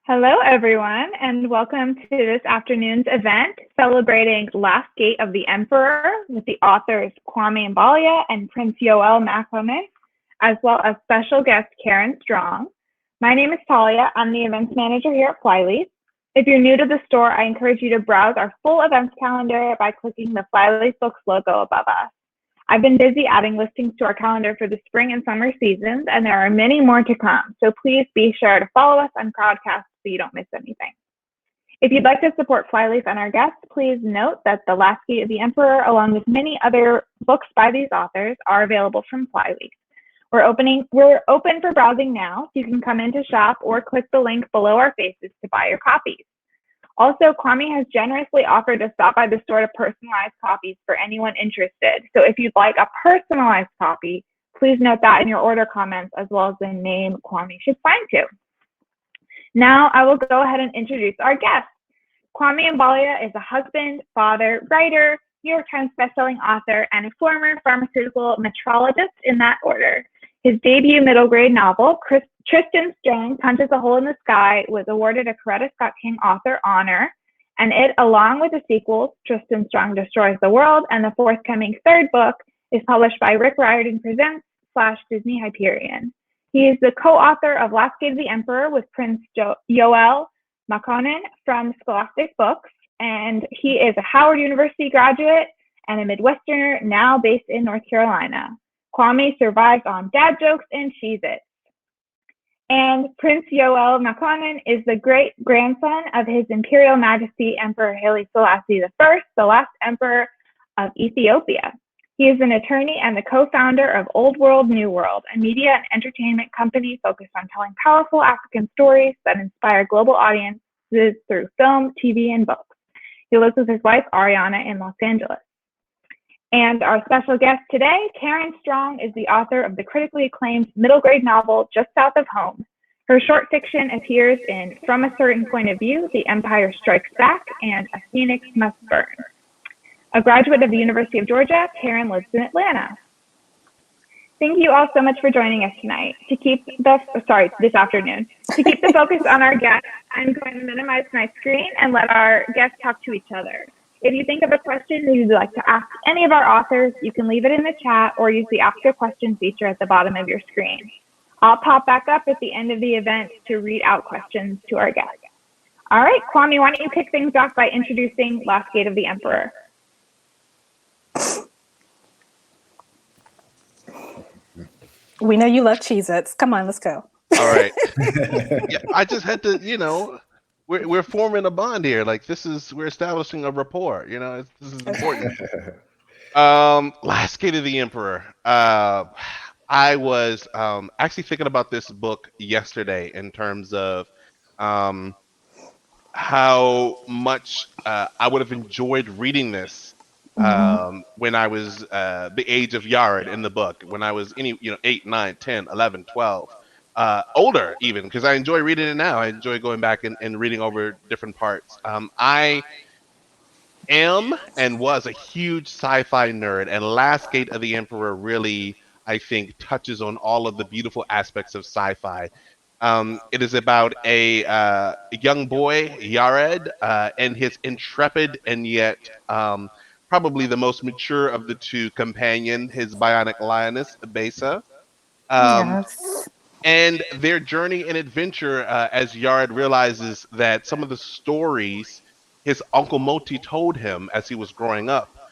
Hello, everyone, and welcome to this afternoon's event celebrating Last Gate of the Emperor with the authors Kwame Mbalia and Prince Yoel Makonnen, as well as special guest Karen Strong. My name is Talia. I'm the events manager here at Flyleaf. If you're new to the store, I encourage you to browse our full events calendar by clicking the Flyleaf Books logo above us. I've been busy adding listings to our calendar for the spring and summer seasons, and there are many more to come. So please be sure to follow us on Crowdcast so you don't miss anything. If you'd like to support Flyleaf and our guests, please note that The Last Gate of the Emperor, along with many other books by these authors, are available from Flyleaf. We're open for browsing now, so you can come in to shop or click the link below our faces to buy your copies. Also, Kwame has generously offered to stop by the store to personalize copies for anyone interested. So if you'd like a personalized copy, please note that in your order comments, as well as the name Kwame should find to. Now I will go ahead and introduce our guest. Kwame Mbalia is a husband, father, writer, New York Times bestselling author, and a former pharmaceutical metrologist in that order. His debut middle grade novel, Tristan Strong Punches a Hole in the Sky, was awarded a Coretta Scott King author honor, and it, along with the sequels, Tristan Strong Destroys the World, and the forthcoming third book, is published by Rick Riordan Presents / Disney Hyperion. He is the co-author of Last Gate of the Emperor with Prince Yoel Makonnen from Scholastic Books, and he is a Howard University graduate and a Midwesterner now based in North Carolina. Kwame survives on dad jokes and Cheez-Its. And Prince Yoel Makonnen is the great-grandson of His Imperial Majesty Emperor Haile Selassie I, the last emperor of Ethiopia. He is an attorney and the co-founder of Old World, New World, a media and entertainment company focused on telling powerful African stories that inspire global audiences through film, TV, and books. He lives with his wife, Ariana, in Los Angeles. And our special guest today, Karen Strong, is the author of the critically acclaimed middle grade novel, Just South of Home. Her short fiction appears in From a Certain Point of View, The Empire Strikes Back, and A Phoenix Must Burn. A graduate of the University of Georgia, Karen lives in Atlanta. Thank you all so much for joining us tonight. This afternoon. To keep the focus on our guests, I'm going to minimize my screen and let our guests talk to each other. If you think of a question that you'd like to ask any of our authors, you can leave it in the chat or use the Ask a Question feature at the bottom of your screen. I'll pop back up at the end of the event to read out questions to our guests. All right, Kwame, why don't you kick things off by introducing Last Gate of the Emperor? We know you love Cheez-Its. Come on, let's go. All right. Yeah, I just had to, we're forming a bond here. Like we're establishing a rapport. This is important. Last Gate of the Emperor. I was actually thinking about this book yesterday in terms of how much I would have enjoyed reading this when I was the age of Yared in the book, when I was 8, 9, 10, 11, 12. Older even, because I enjoy reading it now. I enjoy going back and reading over different parts. I am and was a huge sci-fi nerd, and Last Gate of the Emperor really, I think, touches on all of the beautiful aspects of sci-fi. It is about a young boy, Yared, and his intrepid and yet probably the most mature of the two companion, his bionic lioness, Besa. Yes. And their journey and adventure as Yared realizes that some of the stories his Uncle Moti told him as he was growing up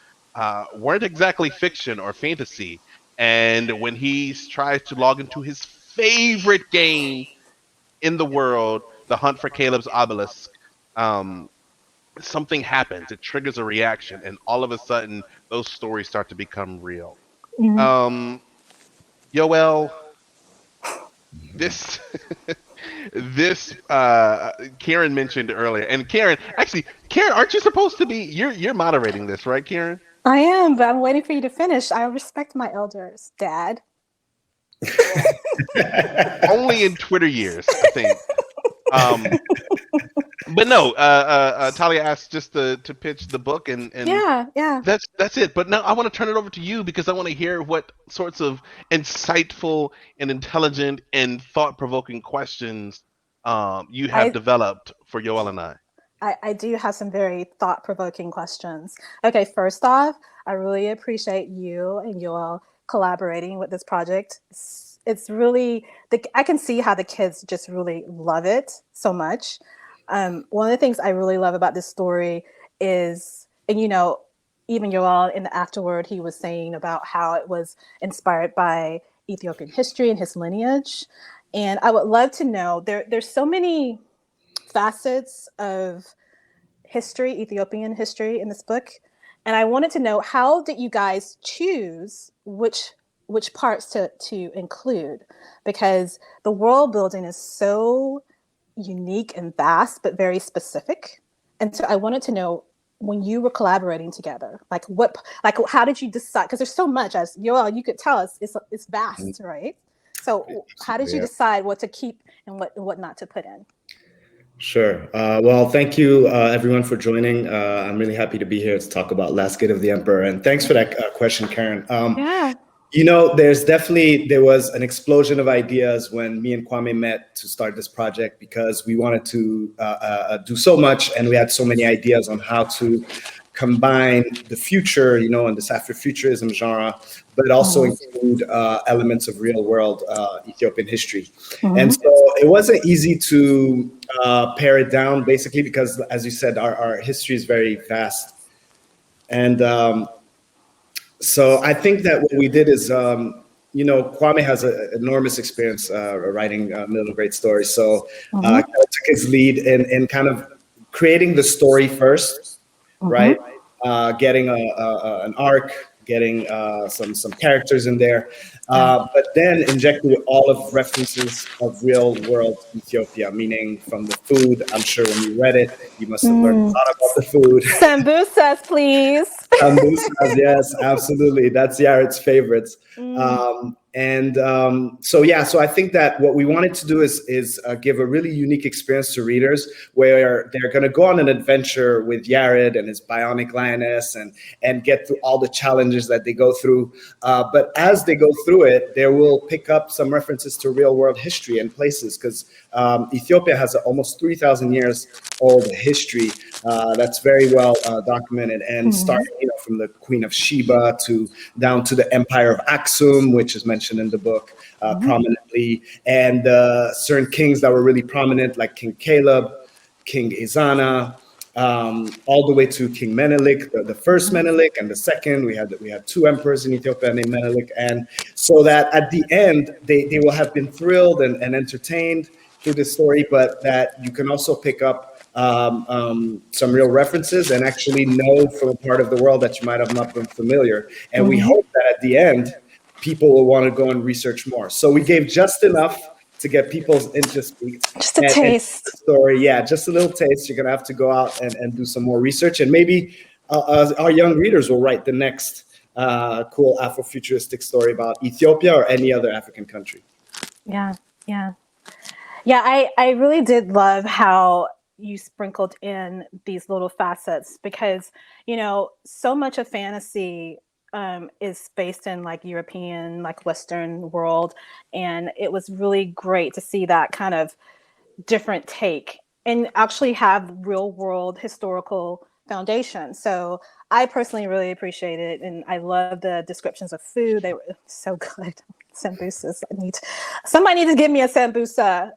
weren't exactly fiction or fantasy. And when he tries to log into his favorite game in the world, The Hunt for Caleb's Obelisk, something happens. It triggers a reaction, and all of a sudden, those stories start to become real. Mm-hmm. Yoel, this Karen mentioned earlier, and Karen, aren't you supposed to be? You're moderating this, right, Karen? I am, but I'm waiting for you to finish. I respect my elders, Dad. Only in Twitter years, I think. But no, Talia asked just to pitch the book, and yeah. That's it. But now I want to turn it over to you because I want to hear what sorts of insightful and intelligent and thought-provoking questions you have developed for Yoel and I. I do have some very thought-provoking questions. Okay, first off, I really appreciate you and Yoel collaborating with this project. It's really, I can see how the kids just really love it so much. One of the things I really love about this story is, and even Yoel in the afterword, he was saying about how it was inspired by Ethiopian history and his lineage. And I would love to know, there's so many facets of history, Ethiopian history in this book. And I wanted to know, how did you guys choose which parts to include? Because the world building is so unique and vast, but very specific. And so I wanted to know, when you were collaborating together, how did you decide? Because there's so much, as Yoel, you could tell us, it's vast, right? So how did you decide what to keep and what not to put in? Sure. Well, thank you, everyone, for joining. I'm really happy to be here to talk about Last Gate of the Emperor. And thanks for that question, Karen. There was an explosion of ideas when me and Kwame met to start this project, because we wanted to do so much, and we had so many ideas on how to combine the future, and this Afrofuturism genre, but also include elements of real world Ethiopian history. And so it wasn't easy to pare it down, basically, because, as you said, our history is very vast. And so I think that what we did is, Kwame has an enormous experience writing middle grade stories. So I took his lead in kind of creating the story first, right? Getting an arc, getting some characters in there, but then injecting all of references of real world Ethiopia, meaning from the food. I'm sure when you read it, you must have learned a lot about the food. Sambusas, please. Sambusas, yes, absolutely. That's Yaret's favorites. So I think that what we wanted to do is give a really unique experience to readers, where they're going to go on an adventure with Yared and his bionic lioness and get through all the challenges that they go through. But as they go through it, they will pick up some references to real world history and places, because Ethiopia has almost 3,000 years old history that's very well documented, and starting from the Queen of Sheba down to the Empire of Aksum, which is mentioned in the book prominently, and certain kings that were really prominent, like King Caleb, King Izana, all the way to King Menelik, the first Menelik and the second. We had two emperors in Ethiopia named Menelik, and so that at the end they will have been thrilled and entertained through this story, but that you can also pick up some real references and actually know from a part of the world that you might have not been familiar. And we hope that at the end, people will want to go and research more. So we gave just enough to get people's interest peaked. Just a taste. Story, just a little taste. You're going to have to go out and do some more research. And maybe our young readers will write the next cool Afrofuturistic story about Ethiopia or any other African country. Yeah. I really did love how you sprinkled in these little facets, because so much of fantasy is based in European, Western world, and it was really great to see that kind of different take and actually have real world historical foundation. So I personally really appreciate it, and I love the descriptions of food. They were so good. Sambusas. Somebody needs to give me a sambusa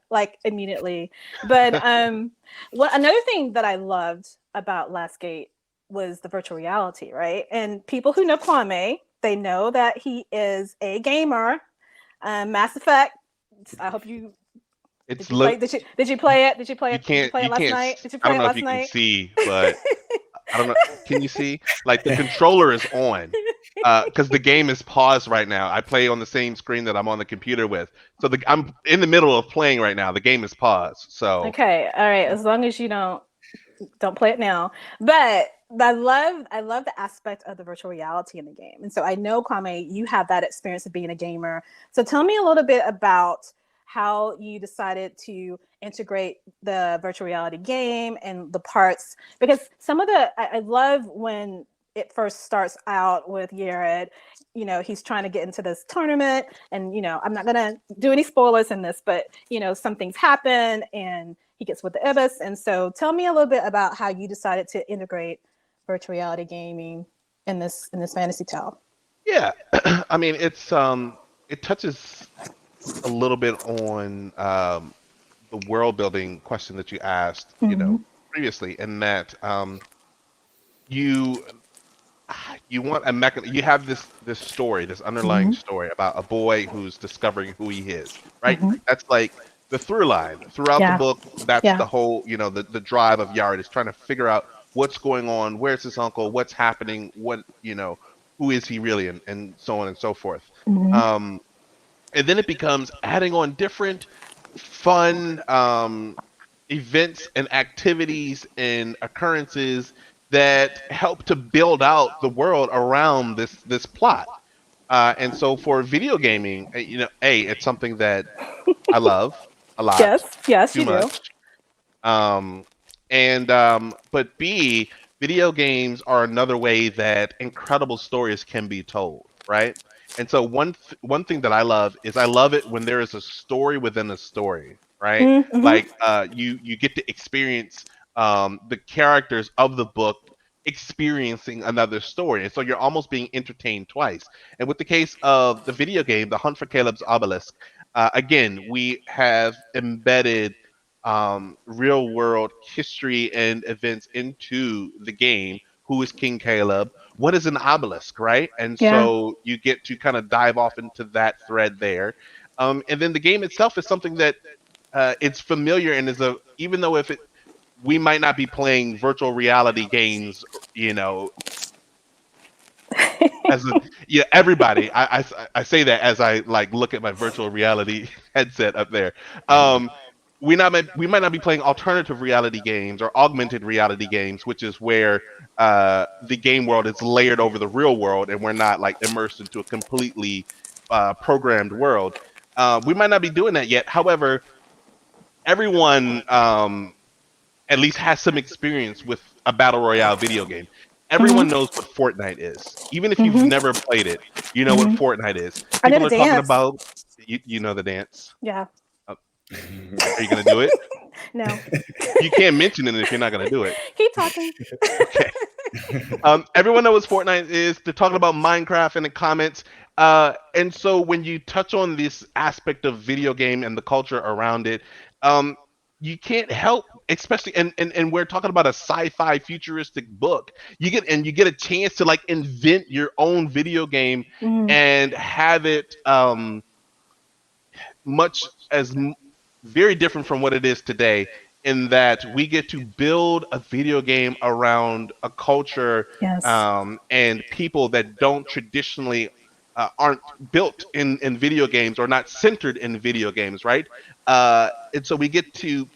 immediately. But another thing that I loved about Last Gate was the virtual reality, right? And people who know Kwame, they know that he is a gamer. Mass Effect. I hope you. Did you play it? Did you play it? Did you play it last night? Did you play it last night? I don't know if you can see, but I don't know. Can you see? The controller is on. Because the game is paused right now. I play on the same screen that I'm on the computer with. So I'm in the middle of playing right now. The game is paused. So okay, all right. As long as you don't play it now. But I love the aspect of the virtual reality in the game. And so I know, Kwame, you have that experience of being a gamer. So tell me a little bit about how you decided to integrate the virtual reality game and the parts, because I love when it first starts out with Yared. You know, he's trying to get into this tournament, and you know, I'm not gonna do any spoilers in this, but you know, some things happen, and he gets with the Ibis. And so, tell me a little bit about how you decided to integrate virtual reality gaming in this fantasy tale. Yeah, I mean, it touches a little bit on the world building question that you asked, previously, in that you you want a you have this story, this underlying story about a boy who's discovering who he is, right? That's like the through line throughout the book. That's the whole, the drive of Yard is trying to figure out what's going on, where's his uncle, what's happening, what, who is he really, and so on and so forth. And then it becomes adding on different fun events and activities and occurrences that help to build out the world around this plot. And so for video gaming, it's something that I love a lot, Yes, too you do. much. But B, video games are another way that incredible stories can be told, right? And so one thing that I love is I love it when there is a story within a story, right? Like you get to experience the characters of the book experiencing another story, and so you're almost being entertained twice. And with the case of the video game, The Hunt for Caleb's Obelisk, again, we have embedded real world history and events into the game. Who is King Caleb? What is an obelisk, right? And so you get to kind of dive off into that thread there. And then the game itself is something that it's familiar and even though we might not be playing virtual reality games, everybody. I say that as I like look at my virtual reality headset up there. We might not be playing alternative reality games or augmented reality games, which is where the game world is layered over the real world, and we're not like immersed into a completely programmed world. We might not be doing that yet. However, everyone at least has some experience with a battle royale video game. Everyone knows what Fortnite is. Even if you've never played it, you know what Fortnite is. People are talking about, you know the dance. Yeah. Are you going to do it? No. You can't mention it if you're not going to do it. Keep talking. Okay. Everyone knows what Fortnite is. They're talking about Minecraft in the comments. And so when you touch on this aspect of video game and the culture around it, you can't help, especially, and we're talking about a sci-fi futuristic book. You get a chance to like invent your own video game and have it very different from what it is today, in that we get to build a video game around a culture and people that don't traditionally aren't built in video games or not centered in video games, right? And so we get to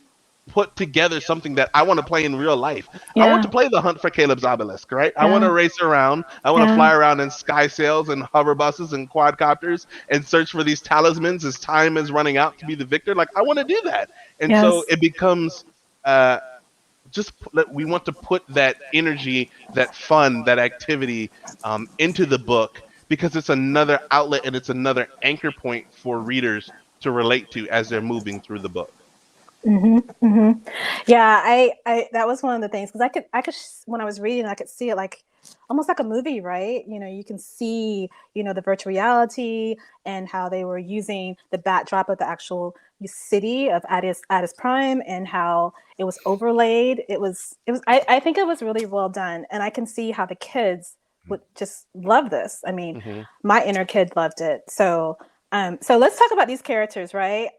put together something that I want to play in real life. I want to play The Hunt for Caleb's Obelisk, right? I want to race around. I want to fly around in sky sails and hover buses and quadcopters and search for these talismans as time is running out to be the victor. Like, I want to do that. And so it becomes we want to put that energy, that fun, that activity into the book, because it's another outlet and it's another anchor point for readers to relate to as they're moving through the book. Yeah, I that was one of the things, because I could when I was reading, I could see it like almost like a movie, right? You can see the virtual reality and how they were using the backdrop of the actual city of Addis Prime, and how it was overlaid. I think it was really well done, and I can see how the kids would just love this. I mean, my inner kid loved it. So let's talk about these characters, right?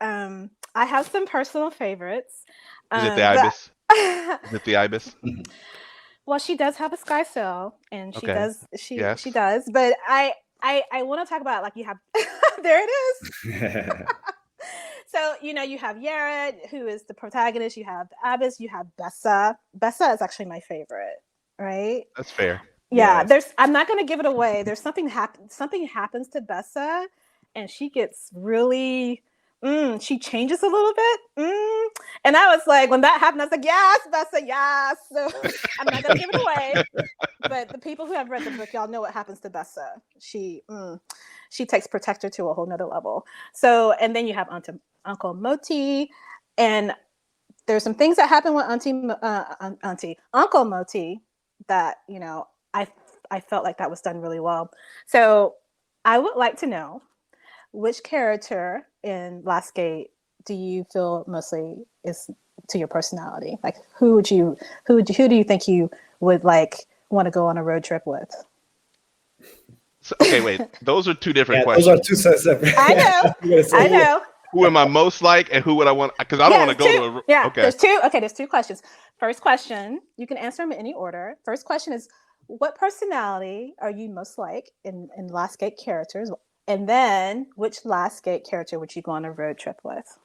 I have some personal favorites. Is it the ibis? Is it the ibis? Well, she does have a sky sail, and she does. Yes. She does. But I want to talk about, like, you have there it is. So you have Yared, who is the protagonist. You have Abbas. You have Bessa. Bessa is actually my favorite. Right? That's fair. Yeah. I'm not going to give it away. There's something happens to Bessa, and she gets really She changes a little bit. And I was like, when that happened, I was like, yes, Bessa, yes. So I'm not going to give it away. But the people who have read the book, y'all know what happens to Bessa. She takes Protector to a whole nother level. So, and then you have Uncle Moti. And there's some things that happen with Uncle Moti that, you know, I felt like that was done really well. So I would like to know, which character in Last Gate do you feel mostly is to your personality? Like, who do you think you would like want to go on a road trip with? So, okay, wait. Those are two different questions. Those are two separate. I know. Who am I most like, and who would I want? Because I don't want to go to a. Yeah. Okay. There's two questions. First question, you can answer them in any order. First question is, what personality are you most like in Last Gate characters? And then, which Last Gate character would you go on a road trip with?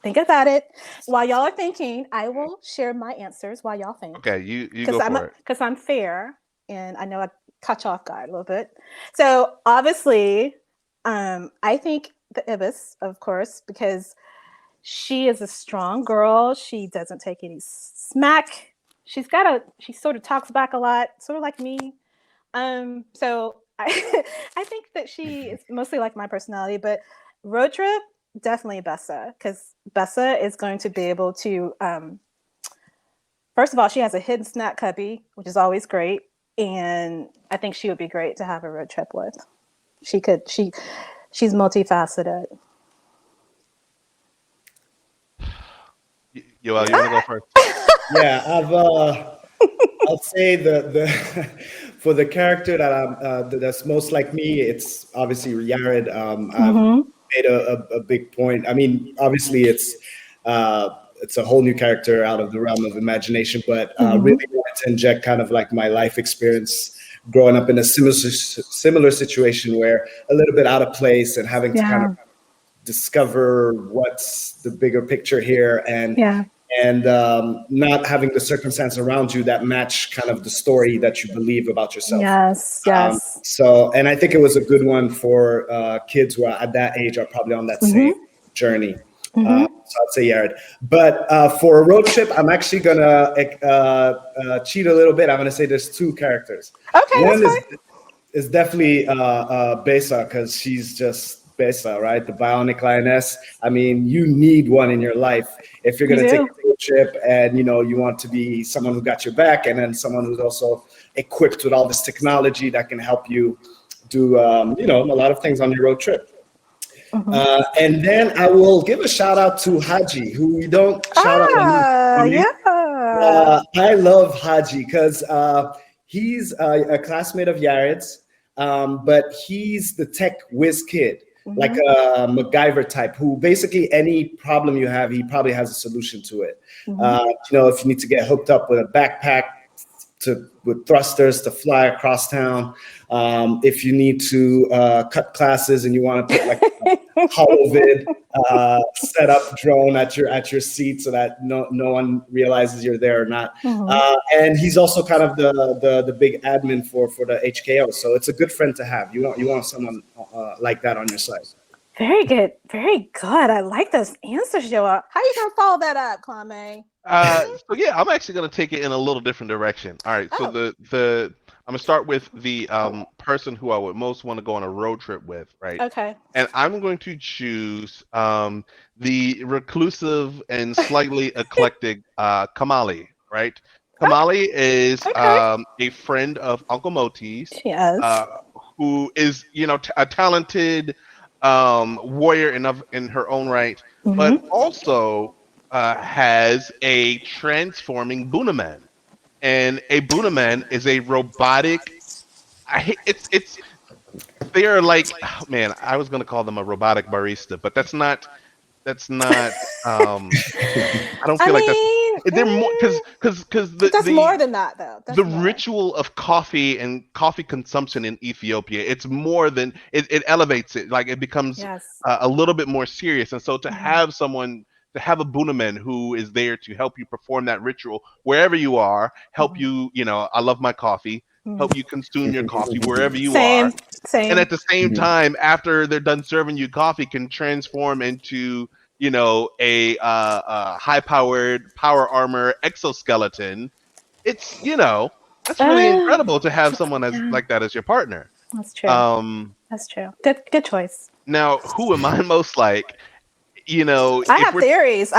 Think about it. While y'all are thinking, I will share my answers while y'all think. Okay, you go for it. Because I'm fair, and I know I caught you off guard a little bit. So obviously, I think the Ibis, of course, because she is a strong girl. She doesn't take any smack. She sort of talks back a lot, sort of like me. So I think that she is mostly like my personality, but road trip, definitely Bessa, because Bessa is going to be able to, first of all, she has a hidden snack cubby, which is always great. And I think she would be great to have a road trip with. She's multifaceted. Yoel, you want to go first? Yeah, I'll say the for the character that that's most like me, it's obviously Yared. I've made a big point. I mean, obviously it's a whole new character out of the realm of imagination, but really wanted to inject kind of like my life experience growing up in a similar situation where a little bit out of place and having to kind of discover what's the bigger picture here and not having the circumstance around you that match kind of the story that you believe about yourself. Yes. So, and I think it was a good one for kids who are at that age are probably on that same journey. So I'd say Yared. But for a road trip, I'm actually gonna cheat a little bit. I'm gonna say there's two characters. Okay, one that's fine. is definitely Besa, because she's just Besa, right? The bionic lioness. I mean, you need one in your life if you're gonna take a road trip, and you want to be someone who got your back, and then someone who's also equipped with all this technology that can help you do a lot of things on your road trip. And then I will give a shout out to Haji, who we don't shout out enough. I love Haji because he's a classmate of Yared's, but he's the tech whiz kid, like a MacGyver type, who basically any problem you have, he probably has a solution to it. If you need to get hooked up with a backpack with thrusters to fly across town, if you need to cut classes and you want to put like a holovid set up drone at your seat so that no one realizes you're there or not. And he's also kind of the big admin for the HKO, so it's a good friend to have. You want someone like that on your side. Very good. I like those answers, Joa. How are you gonna follow that up, Kwame? So yeah, I'm actually gonna take it in a little different direction. All right, so I'm gonna start with the person who I would most want to go on a road trip with, right? Okay. And I'm going to choose the reclusive and slightly eclectic Kamali, right? Kamali is a friend of Uncle Moti's, who is a talented warrior in her own right, but also has a transforming Bunaman, and a Bunaman is a robotic. They are like, oh, man, I was gonna call them a robotic barista, but that's not. I don't feel like that's. They're more because that's more than that though. That's the more. Ritual of coffee and coffee consumption in Ethiopia, it's more than it elevates it. Like it becomes a little bit more serious, and so to have a Bunaman who is there to help you perform that ritual wherever you are, help you. I love my coffee. help you consume your coffee wherever you Same, are. same. And at the same time, after they're done serving you coffee, can transform into, a high-powered power armor exoskeleton. It's, that's really incredible to have someone Yeah. like that as your partner. That's true. Um, That's true. Good choice. Now, who am I most like? I have theories.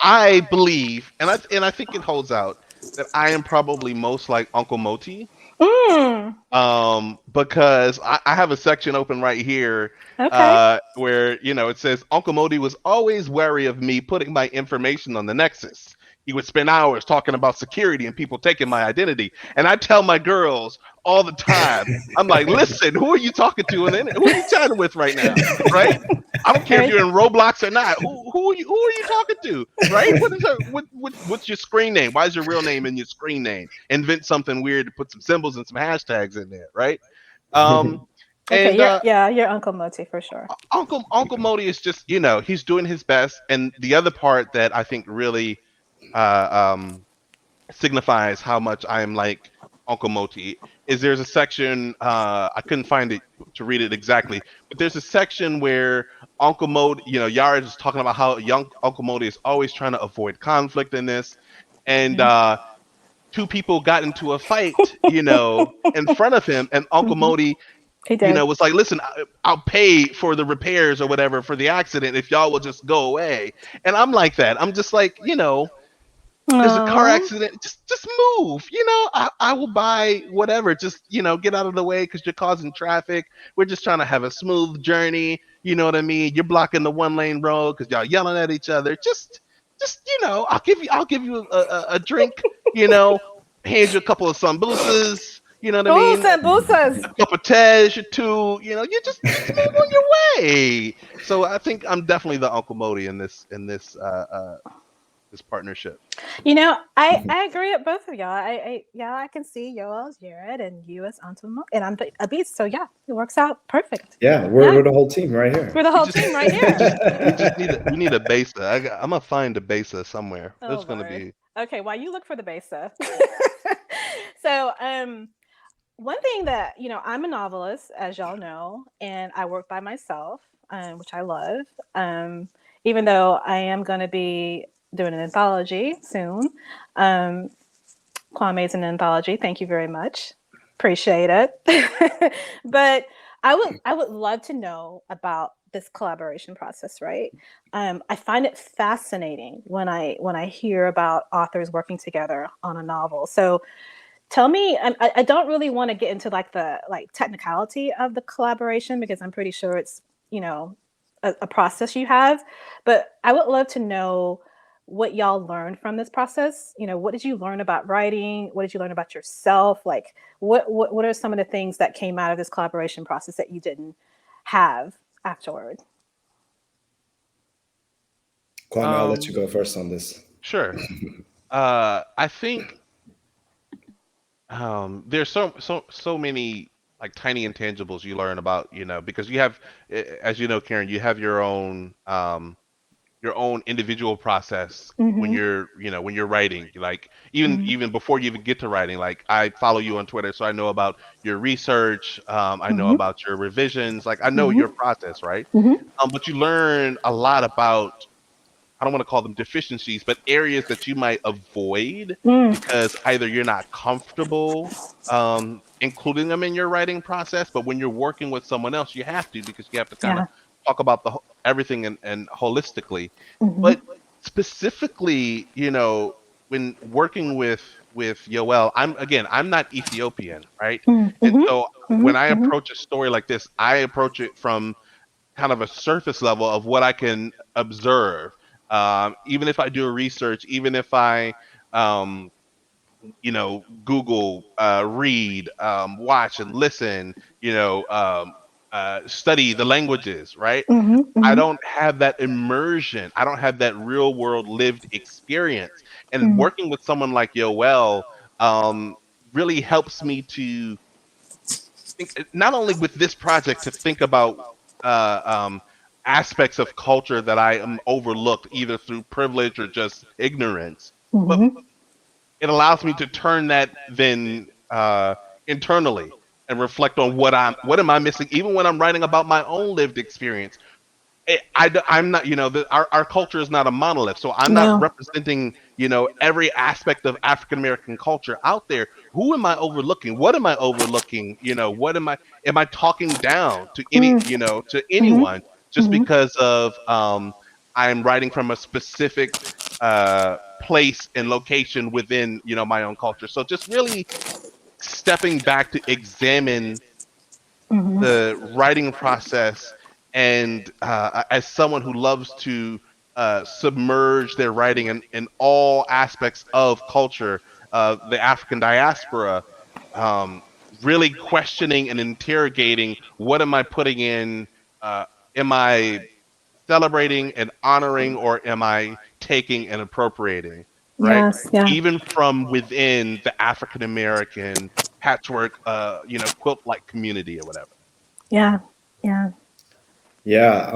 I believe, and I think it holds out that I am probably most like Uncle Moti. Mm, Because I have a section open right here, okay. where it says Uncle Moti was always wary of me putting my information on the Nexus. He would spend hours talking about security and people taking my identity, and I tell my girls all the time, I'm like, listen, who are you talking to, and who are you chatting with right now, right? I don't care if you're in Roblox or not. Who are you talking to, right? What's your screen name? Why is your real name in your screen name? Invent something weird to put some symbols and some hashtags in there, right? Okay, And you're Uncle Moti for sure. Uncle Moti is just he's doing his best. And the other part that I think really signifies how much I am like Uncle Moti is there's a section, I couldn't find it to read it exactly, but there's a section where Uncle Moti, Yara is talking about how young Uncle Moti is always trying to avoid conflict in this, and two people got into a fight, in front of him, and Uncle Moti, He did. was like, listen, I'll pay for the repairs or whatever for the accident if y'all will just go away. And I'm like that. I'm just like, there's a car accident. Just move. I will buy whatever. Just get out of the way because you're causing traffic. We're just trying to have a smooth journey. You know what I mean? You're blocking the 1-lane road because y'all yelling at each other. Just I'll give you a drink. Hand you a couple of sambucas. You know what I mean? Sambucas. A cup of tej or two. You just move on your way. So I think I'm definitely the Uncle Moti in this this partnership. I agree with both of y'all. I can see Yoel as Jared and you as Antomo, and I'm the Abis. So yeah, it works out perfect. Yeah, we're the whole team right here. We're the whole team right here. We need a besa. I'm gonna find a besa somewhere. There's gonna be. Okay, while you look for the besa. So one thing that I'm a novelist, as y'all know, and I work by myself, which I love. Even though I am going to be doing an anthology soon. Kwame's an anthology. Thank you very much. Appreciate it. But I would love to know about this collaboration process, right? I find it fascinating when I hear about authors working together on a novel. So tell me, I don't really want to get into the technicality of the collaboration because I'm pretty sure it's a process you have, but I would love to know what y'all learned from this process. What did you learn about writing? What did you learn about yourself? What are some of the things that came out of this collaboration process that you didn't have afterward? Kwame, I'll let you go first on this. Sure. I think there's so many tiny intangibles you learn about, because you have, as you know, Karen, you have your own individual process when you're writing. Even before you even get to writing, I follow you on Twitter, so I know about your research. I know about your revisions. I know your process, right? But you learn a lot about, I don't want to call them deficiencies, but areas that you might avoid because either you're not comfortable including them in your writing process, but when you're working with someone else, you have to, because you have to kind of talk about everything and holistically. But specifically, when working with Yoel, I'm not Ethiopian, right? And so when I approach a story like this, I approach it from kind of a surface level of what I can observe. Even if I do a research, even if I, Google, read, watch and listen, study the languages, right? I don't have that immersion. I don't have that real world lived experience. And working with someone like Yoel really helps me to think, not only with this project, to think about aspects of culture that I am overlooked either through privilege or just ignorance, but it allows me to turn that then internally and reflect on what am I missing, even when I'm writing about my own lived experience. I'm not, our culture is not a monolith, so I'm not No. representing, every aspect of African American culture out there. Who am I overlooking? What am I overlooking? Am I talking down to to anyone just Mhm. because of, I'm writing from a specific, place and location within, my own culture. So just really stepping back to examine Mhm. the writing process, and as someone who loves to submerge their writing in all aspects of culture, the African diaspora, um, really questioning and interrogating, what am I putting in? Am I celebrating and honoring, or am I taking and appropriating? Right? Yes. Yeah. Even from within the African American patchwork, quilt like community or whatever. Yeah. Yeah. Yeah.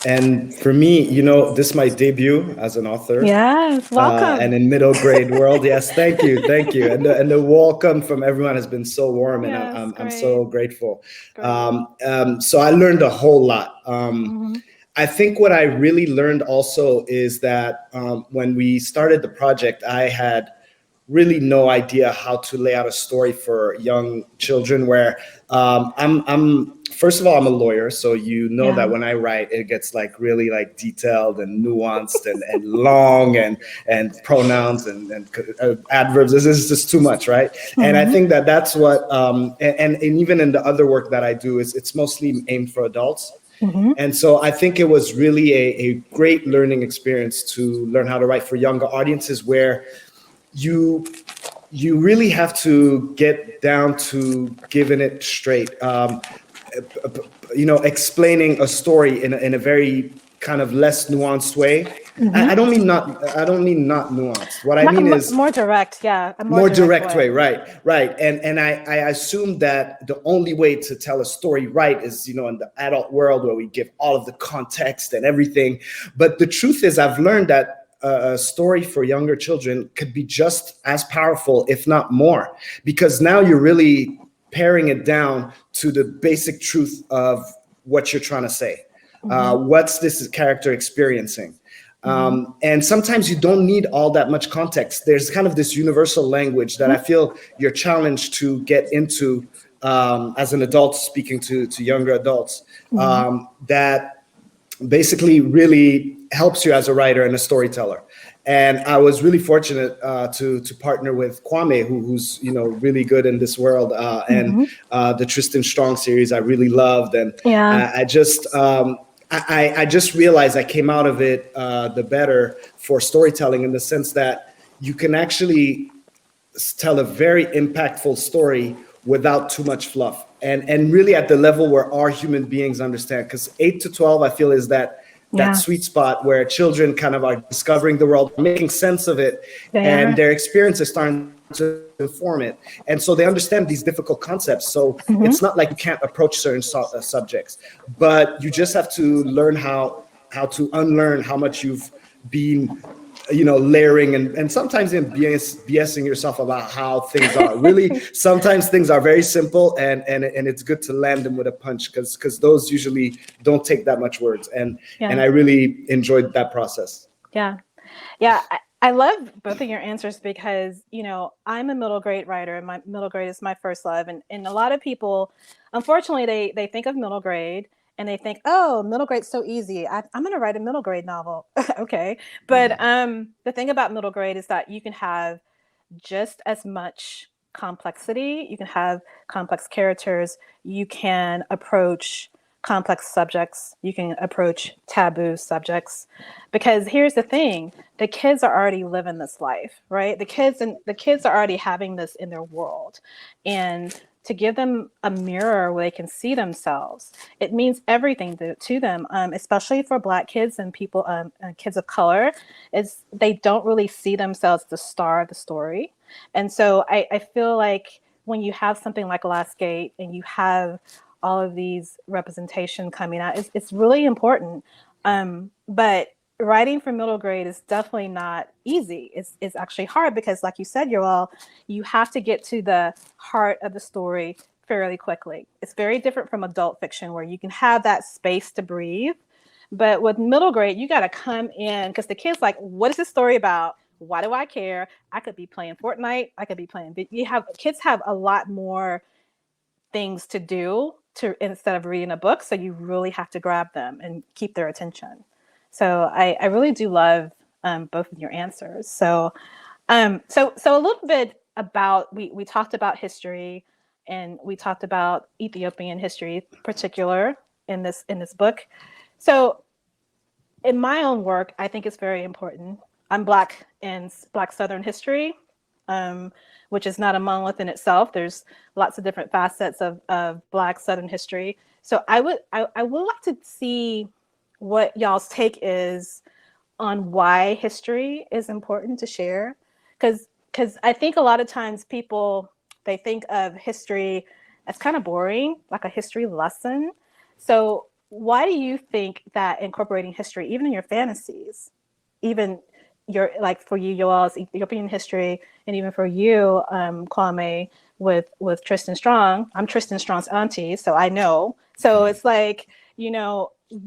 And for me, this is my debut as an author. Yes. And Welcome. in middle grade world. Yes, thank you, and the welcome from everyone has been so warm, and Yes. I'm Great. so grateful. Great. So I learned a whole lot. Mhm. I think what I really learned also is that when we started the project, I had really no idea how to lay out a story for young children. Where I'm first of all, I'm a lawyer, so Yeah. that when I write, it gets like really like detailed and nuanced and long and pronouns and adverbs. This is just too much, right? And I think that that's what and even in the other work that I do, is it's mostly aimed for adults. Mhm. And so I think it was really a great learning experience to learn how to write for younger audiences, where you really have to get down to giving it straight, explaining a story in a very kind of less nuanced way. I don't mean not nuanced. What I mean is More direct. Yeah. A more direct way. way. Right. And I assume that the only way to tell a story right is, in the adult world, where we give all of the context and everything. But the truth is, I've learned that a story for younger children could be just as powerful, if not more, because now you're really paring it down to the basic truth of what you're trying to say. What's this character experiencing? And sometimes you don't need all that much context. There's kind of this universal language that I feel you're challenged to get into as an adult speaking to younger adults, that basically really helps you as a writer and a storyteller. And I was really fortunate to partner with Kwame, who's really good in this world, and the Tristan Strong series I really loved, and Yeah. I just realized I came out of it the better for storytelling, in the sense that you can actually tell a very impactful story without too much fluff, and really at the level where our human beings understand. Because 8 to 12, I feel, is that sweet spot where children kind of are discovering the world, making sense of it, and their experience is starting to inform it. And so they understand these difficult concepts. So it's not like you can't approach certain subjects, but you just have to learn how to unlearn how much you've been layering and sometimes in BSing yourself about how things are. Really, sometimes things are very simple, and it's good to land them with a punch, because those usually don't take that much words. And I really enjoyed that process. Yeah. I love both of your answers, because, I'm a middle grade writer, and my middle grade is my first love. And a lot of people, unfortunately, they think of middle grade and they think, oh, middle grade's so easy. I'm going to write a middle grade novel. Okay. But the thing about middle grade is that you can have just as much complexity. You can have complex characters. You can approach complex subjects. You can approach taboo subjects, because here's the thing: the kids are already living this life, right? The kids are already having this in their world, and to give them a mirror where they can see themselves, it means everything to them, especially for Black kids and people, kids of color, is they don't really see themselves the star of the story. And so I feel like when you have something like Last Gate and you have all of these representation coming out, it's really important. But writing for middle grade is definitely not easy. It's actually hard because, like you said, you have to get to the heart of the story fairly quickly. It's very different from adult fiction where you can have that space to breathe. But with middle grade, you got to come in because the kid's like, what is this story about? Why do I care? I could be playing Fortnite. I could be playing. Kids have a lot more things to do instead of reading a book. So you really have to grab them and keep their attention. So I really do love both of your answers. So so a little bit about we talked about history and we talked about Ethiopian history in particular in this book. So in my own work, I think it's very important. I'm Black in Black Southern history, which is not a monolith in itself. There's lots of different facets of Black Southern history. So I would like to see what y'all's take is on why history is important to share. Because I think a lot of times they think of history as kind of boring, like a history lesson. So why do you think that incorporating history, even in your fantasies, even like for you, Yoel's Ethiopian history, and even for you, Kwame, with Tristan Strong, I'm Tristan Strong's auntie, so I know. So it's like,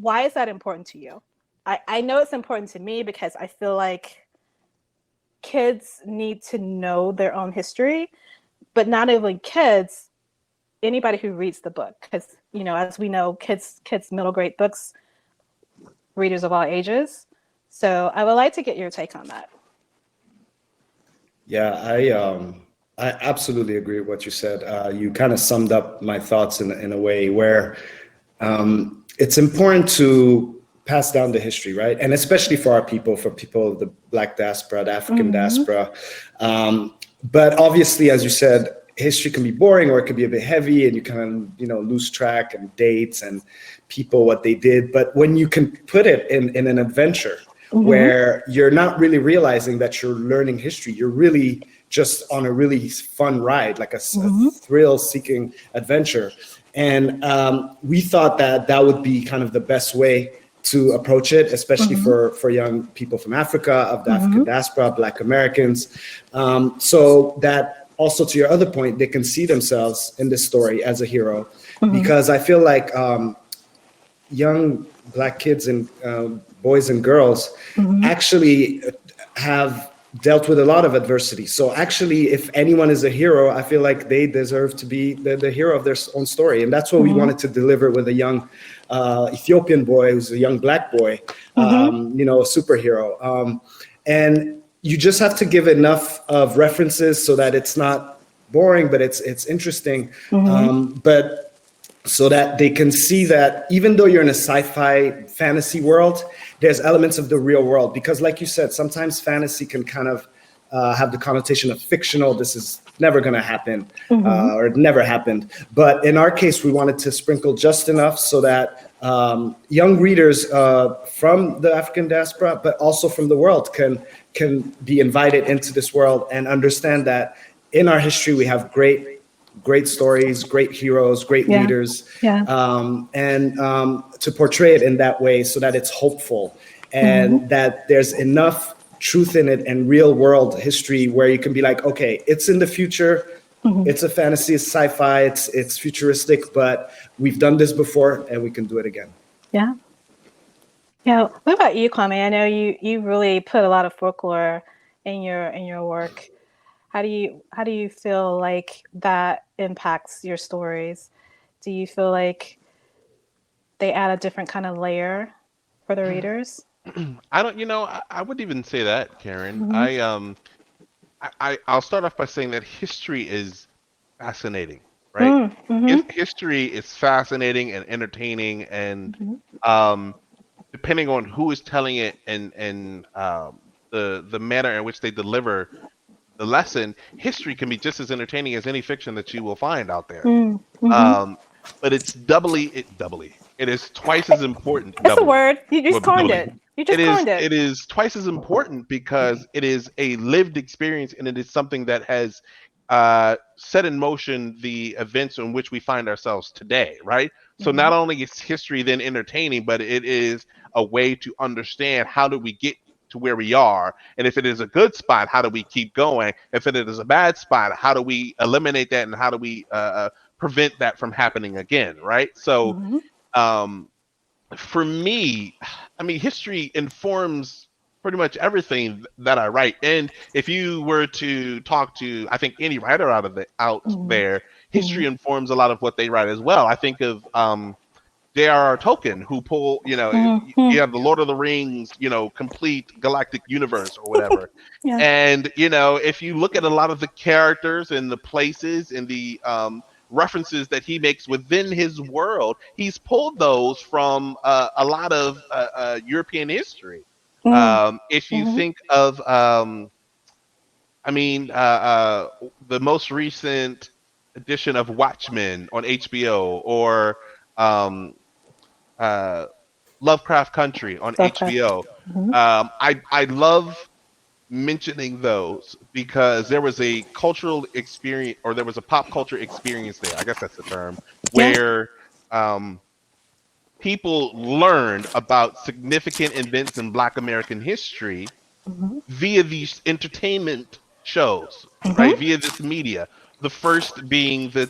why is that important to you? I know it's important to me because I feel like kids need to know their own history, but not only kids, anybody who reads the book, because as we know, kids middle grade books, readers of all ages. So I would like to get your take on that. Yeah, I absolutely agree with what you said. You kind of summed up my thoughts in a way where it's important to pass down the history, right? And especially for people of the Black diaspora, the African diaspora. But obviously, as you said, history can be boring or it can be a bit heavy and you kind of, lose track and dates and people, what they did. But when you can put it in an adventure where you're not really realizing that you're learning history, you're really just on a really fun ride, like a thrill-seeking adventure. And we thought that would be kind of the best way to approach it, especially for young people from Africa, of the African diaspora, Black Americans. So that also, to your other point, they can see themselves in this story as a hero, because I feel like young Black kids and boys and girls actually have dealt with a lot of adversity. So actually, if anyone is a hero, I feel like they deserve to be the hero of their own story. And that's what we wanted to deliver with a young Ethiopian boy who's a young Black boy, a superhero. And you just have to give enough of references so that it's not boring, but it's interesting. But so that they can see that even though you're in a sci-fi fantasy world, there's elements of the real world. Because like you said, sometimes fantasy can kind of have the connotation of fictional. This is never going to happen, or it never happened. But in our case, we wanted to sprinkle just enough so that young readers from the African diaspora, but also from the world, can be invited into this world and understand that in our history, we have great stories, great heroes, great leaders, and to portray it in that way so that it's hopeful and that there's enough truth in it and real world history where you can be like, okay, it's in the future, it's a fantasy, it's sci-fi, it's futuristic, but we've done this before and we can do it again. Yeah. Yeah. What about you, Kwame? I know you really put a lot of folklore in your work. How do you feel like that impacts your stories? Do you feel like they add a different kind of layer for the readers? I don't, I wouldn't even say that, Karen. I'll start off by saying that history is fascinating, right? History is fascinating and entertaining, and depending on who is telling it and the manner in which they deliver the lesson, history can be just as entertaining as any fiction that you will find out there. But it's it is twice as important. That's a word. You just coined it. It is twice as important because it is a lived experience, and it is something that has set in motion the events in which we find ourselves today, right? So not only is history then entertaining, but it is a way to understand how do we get to where we are. And if it is a good spot, how do we keep going? If it is a bad spot, how do we eliminate that and how do we prevent that from happening again? Right. So um, for me, I mean, history informs pretty much everything that I write. And if you were to talk to, I think any writer out there, history informs a lot of what they write as well. I think of J.R.R. Tolkien, who you have the Lord of the Rings, complete galactic universe or whatever. Yeah. And, if you look at a lot of the characters and the places and the references that he makes within his world, he's pulled those from a lot of European history. If you think of, the most recent edition of Watchmen on HBO or uh, Lovecraft Country on HBO. I love mentioning those because there was a cultural experience, or there was a pop culture experience there. I guess that's the term, where people learned about significant events in Black American history via these entertainment shows, right? Via this media. The first being the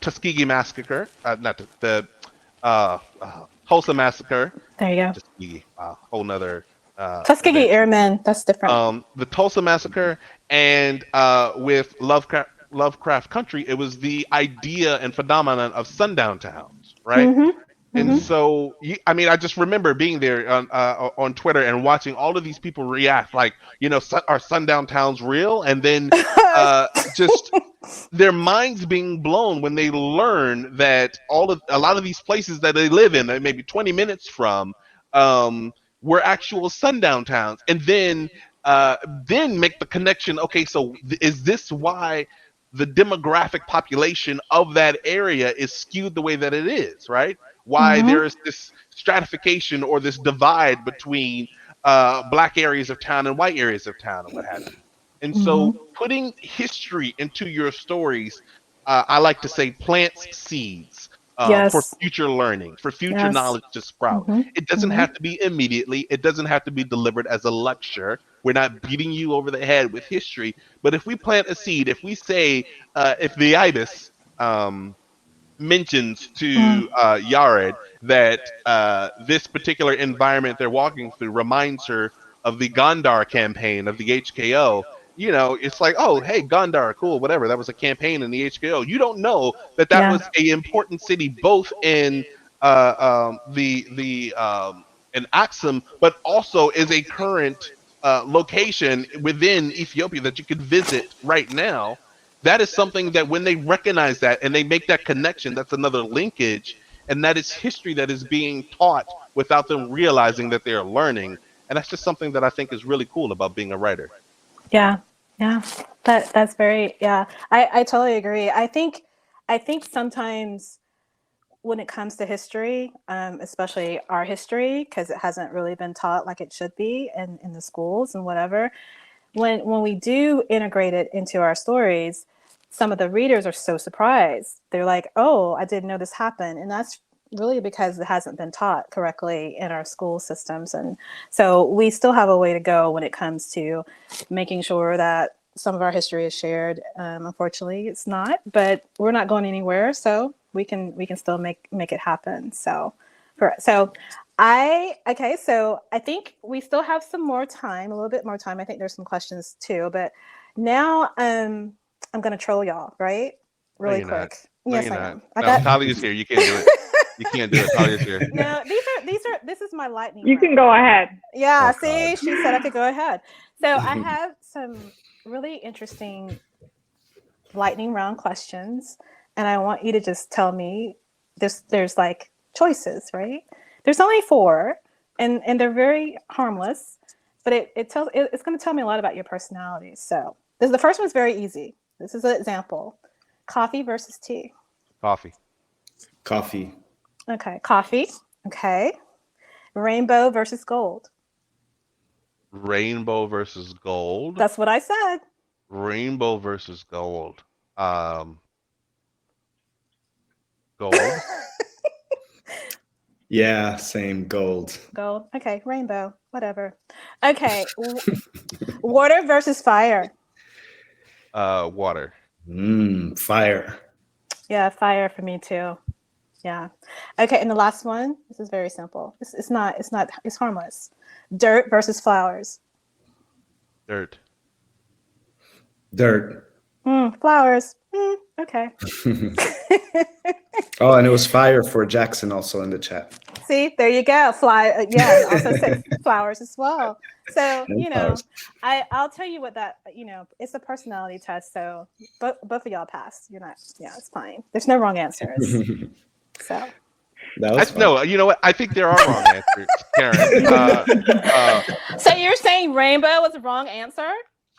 Tuskegee Massacre, not the Tulsa Massacre. There you go. Tuskegee, whole nother Tuskegee event. Airmen, that's different. The Tulsa Massacre, and with Lovecraft Country, it was the idea and phenomenon of sundown towns, right? And so, I just remember being there on Twitter and watching all of these people react, like, are sundown towns real? And then just their minds being blown when they learn that a lot of these places that they live in, that maybe 20 minutes from, were actual sundown towns, and then make the connection. Okay, so is this why the demographic population of that area is skewed the way that it is, right? Why there is this stratification or this divide between Black areas of town and white areas of town and what have you. And so putting history into your stories, I like to say, plants seeds for future learning, for future knowledge to sprout. It doesn't have to be immediately. It doesn't have to be delivered as a lecture. We're not beating you over the head with history. But if we plant a seed, if we say, if the ibis mentions to Yared that this particular environment they're walking through reminds her of the Gondar campaign of the HKO, it's like, oh, hey, Gondar, cool, whatever. That was a campaign in the HKO. You don't know that was a important city, both in in Axum, but also is a current location within Ethiopia that you could visit right now. That is something that when they recognize that and they make that connection, that's another linkage, and that is history that is being taught without them realizing that they're learning. And that's just something that I think is really cool about being a writer. Yeah. That's very, I totally agree. I think sometimes when it comes to history, especially our history, because it hasn't really been taught like it should be in the schools and whatever, when we do integrate it into our stories, some of the readers are so surprised. They're like, oh, I didn't know this happened. And that's really because it hasn't been taught correctly in our school systems. And so we still have a way to go when it comes to making sure that some of our history is shared. Unfortunately, it's not, but we're not going anywhere. So we can still make it happen. So I think we still have some more time, a little bit more time. I think there's some questions too, but now I'm going to troll y'all, right? Really quick. Yes, I am. Talia's here. You can't do it. You can't do it. Talia's here. No, this is my lightning You round. can go ahead. Yeah, see, she said I could go ahead. So I have some really interesting lightning round questions, and I want you to just tell me there's like choices, right? There's only 4, and they're very harmless, but it's going to tell me a lot about your personality. So the first one's very easy. This is an example. Coffee versus tea. Coffee. Coffee. Okay, coffee. Okay. Rainbow versus gold. Rainbow versus gold. That's what I said. Rainbow versus gold. Gold. Yeah, same. Gold. Gold. Okay, rainbow. Whatever. Okay, water versus fire. Water. Fire. Yeah, fire for me too. Yeah. Okay, and the last one. This is very simple. It's harmless. Dirt versus flowers. Dirt. Dirt. Flowers. Okay. Oh, and it was fire for Jackson also in the chat. See, there you go. Yeah, also said flowers as well. So, And flowers. I'll tell you what that, it's a personality test. So both of y'all passed. You're not, yeah, it's fine. There's no wrong answers. So. That was fun. No, you know what? I think there are wrong answers, Karen. So you're saying rainbow was the wrong answer?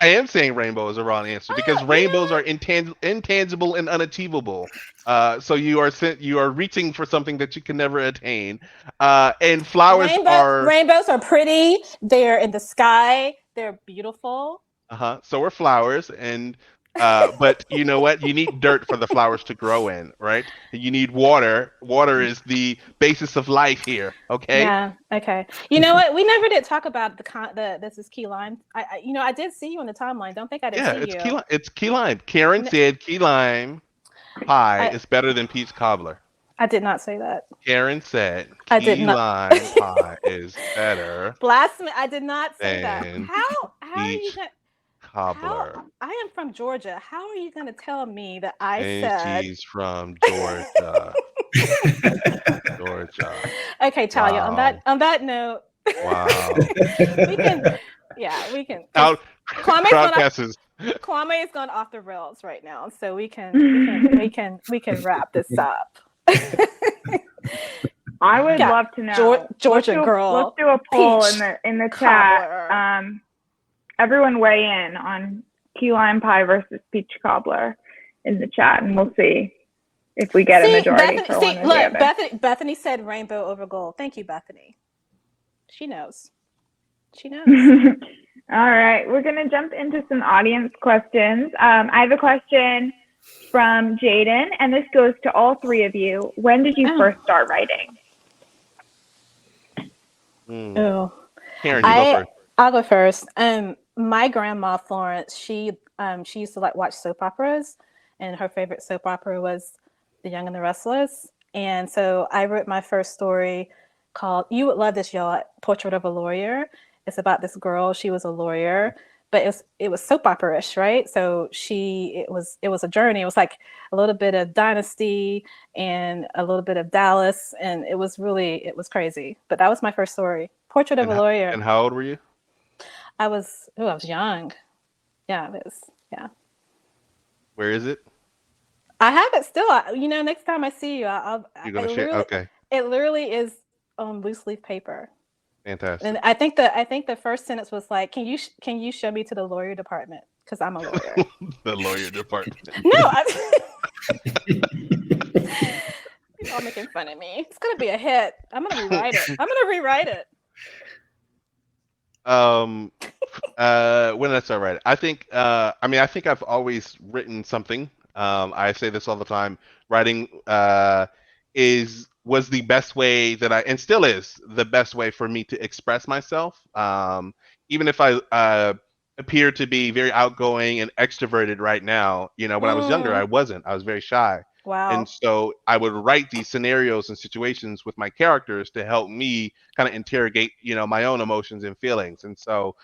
I am saying rainbow is a wrong answer because rainbows are intangible and unachievable. So you are reaching for something that you can never attain. And flowers rainbows are pretty. They're in the sky. They're beautiful. So are flowers, and but you know what? You need dirt for the flowers to grow in, right? You need water. Water is the basis of life here. Okay. Yeah. Okay. You know what? We never did talk about this is key lime. I did see you on the timeline. Don't think I didn't see you. It's key lime. Karen said key lime pie is better than peach cobbler. I did not say that. Karen said key lime pie is better. Blasphemy! I did not say that. How are you gonna? Cobbler. I am from Georgia. How are you going to tell me that I said? She's from Georgia. Georgia. Okay, Talia. Wow. On that note. Wow. we can. Crowdcast Kwame is going off the rails right now, so we can wrap this up. I would love to know. Georgia girl. Let's do a poll in the chat. Everyone weigh in on key lime pie versus peach cobbler in the chat, and we'll see if we get a majority for one or the other. Bethany said rainbow over gold. Thank you, Bethany. She knows. All right, we're going to jump into some audience questions. I have a question from Jaden, and this goes to all three of you. When did you first start writing? Oh, Karen, you go first. I'll go first. My grandma Florence, she used to watch soap operas, and her favorite soap opera was The Young and the Restless. And so I wrote my first story called, you would love this, y'all, Portrait of a Lawyer. It's about this girl. She was a lawyer, but it was soap opera-ish, right? So it was a journey. It was like a little bit of Dynasty and a little bit of Dallas, and it was crazy. But that was my first story, Portrait of a Lawyer. And how old were you? I was young. Yeah, it was. Yeah. Where is it? I have it still. Next time I see you, You're gonna share. Okay. It literally is on loose leaf paper. Fantastic. And I think the first sentence was like, "Can you show me to the lawyer department? Because I'm a lawyer." The lawyer department. No. You're all making fun of me. It's gonna be a hit. I'm gonna rewrite it. When did I start writing? I think I've always written something. I say this all the time. Writing was the best way and still is the best way for me to express myself. Even if I appear to be very outgoing and extroverted right now, when I was younger, I wasn't. I was very shy. Wow. And so I would write these scenarios and situations with my characters to help me kind of interrogate, my own emotions and feelings. And so,